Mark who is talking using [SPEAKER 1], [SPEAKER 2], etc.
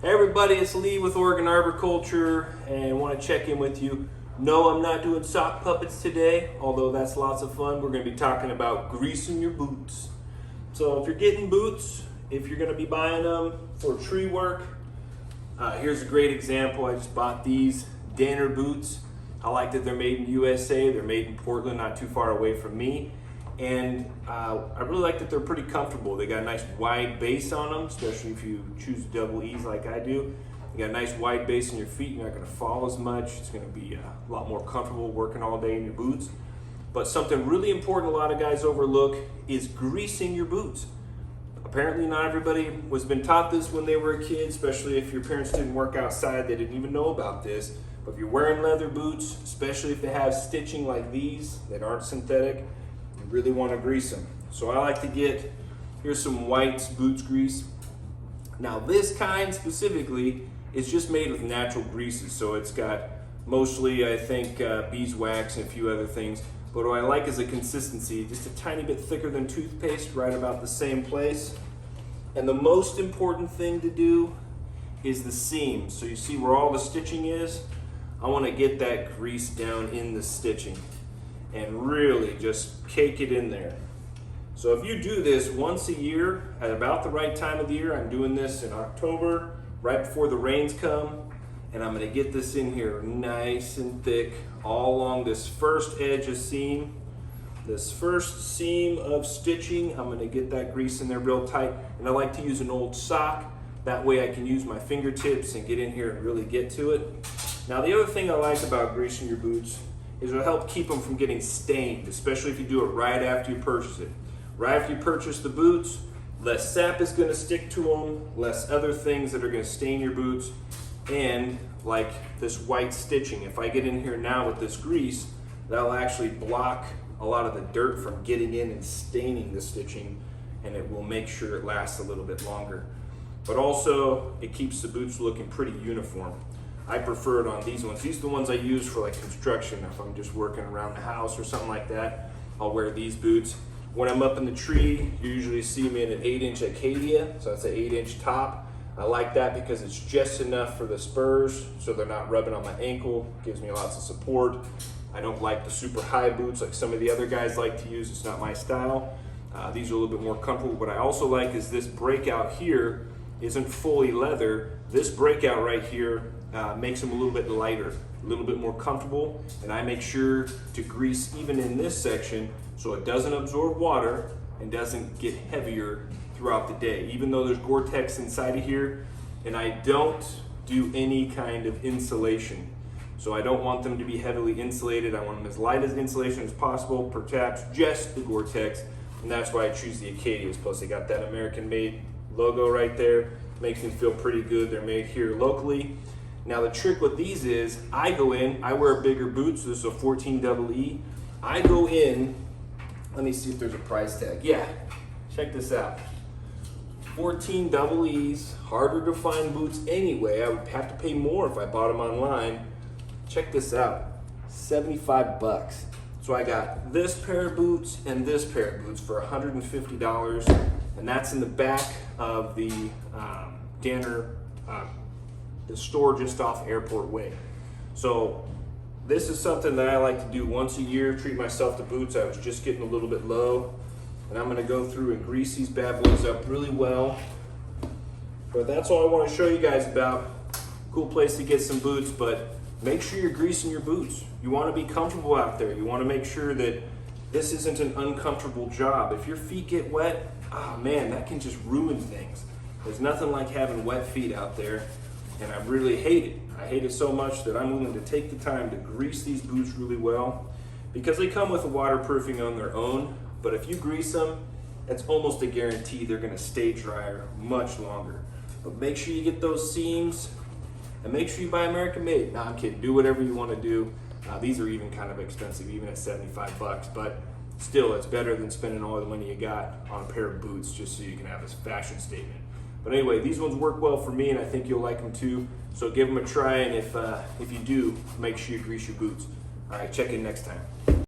[SPEAKER 1] Hey everybody, it's Lee with Oregon Arboriculture, and I want to check in with you. No, I'm not doing sock puppets today, although that's lots of fun. We're going to be talking about greasing your boots. So if you're getting boots, if you're going to be buying them for tree work, here's a great example. I just bought these Danner boots. I like that they're made in USA. They're made in Portland, not too far away from me. And I really like that they're pretty comfortable. They got a nice wide base on them, especially if you choose double E's like I do. You got a nice wide base in your feet. You're not going to fall as much. It's going to be a lot more comfortable working all day in your boots. But something really important a lot of guys overlook is greasing your boots. Apparently not everybody was been taught this when they were a kid, especially if your parents didn't work outside. They didn't even know about this. But if you're wearing leather boots, especially if they have stitching like these that aren't synthetic, you really want to grease them. So I like to get, here's some White's boots grease. Now this kind specifically is just made with natural greases. So it's got mostly, I think, beeswax and a few other things. But what I like is the consistency, just a tiny bit thicker than toothpaste, right about the same place. And the most important thing to do is the seam. So you see where all the stitching is? I want to get that grease down in the stitching and really just cake it in there. So if you do this once a year at about the right time of the year, I'm doing this in October, right before the rains come, and I'm going to get this in here nice and thick all along this first edge of seam. This first seam of stitching, I'm going to get that grease in there real tight, and I like to use an old sock. That way I can use my fingertips and get in here and really get to it. Now the other thing I like about greasing your boots is it'll help keep them from getting stained, especially if you do it right after you purchase it. Right after you purchase the boots, less sap is going to stick to them, less other things that are going to stain your boots, and like this white stitching. If I get in here now with this grease, that'll actually block a lot of the dirt from getting in and staining the stitching, and it will make sure it lasts a little bit longer. But also, it keeps the boots looking pretty uniform. I prefer it on these ones. These are the ones I use for like construction. If I'm just working around the house or something like that, I'll wear these boots. When I'm up in the tree, you usually see me in an 8-inch Acadia, so that's an 8-inch top. I like that because it's just enough for the spurs, so they're not rubbing on my ankle. Gives me lots of support. I don't like the super high boots like some of the other guys like to use. It's not my style. These are a little bit more comfortable. What I also like is this breakout here isn't fully leather. This breakout right here makes them a little bit lighter, a little bit more comfortable, and I make sure to grease even in this section so it doesn't absorb water and doesn't get heavier throughout the day. Even though there's Gore-Tex inside of here, and I don't do any kind of insulation. So I don't want them to be heavily insulated. I want them as light as insulation as possible, perhaps just the Gore-Tex, and that's why I choose the Acadias. Plus they got that American made logo right there. Makes me feel pretty good. They're made here locally. Now the trick with these is, I go in, I wear bigger boots, so this is a 14 double E. I go in, let me see if there's a price tag. Yeah, check this out. 14 double E's, harder to find boots anyway. I would have to pay more if I bought them online. Check this out, 75 bucks. So I got this pair of boots and this pair of boots for $150, and that's in the back of the Danner, the store just off Airport Way. So this is something that I like to do once a year, treat myself to boots. I was just getting a little bit low, and I'm gonna go through and grease these bad boys up really well. But that's all I wanna show you guys about. Cool place to get some boots, but make sure you're greasing your boots. You wanna be comfortable out there. You wanna make sure that this isn't an uncomfortable job. If your feet get wet, oh man, that can just ruin things. There's nothing like having wet feet out there. And I really hate it. I hate it so much that I'm willing to take the time to grease these boots really well, because they come with a waterproofing on their own, but if you grease them, it's almost a guarantee they're gonna stay drier much longer. But make sure you get those seams, and make sure you buy American made. Nah, I'm kidding, do whatever you wanna do. These are even kind of expensive, even at 75 bucks, but still it's better than spending all the money you got on a pair of boots just so you can have this fashion statement. But anyway, these ones work well for me, and I think you'll like them too. So give them a try, and if you do, make sure you grease your boots. All right, check in next time.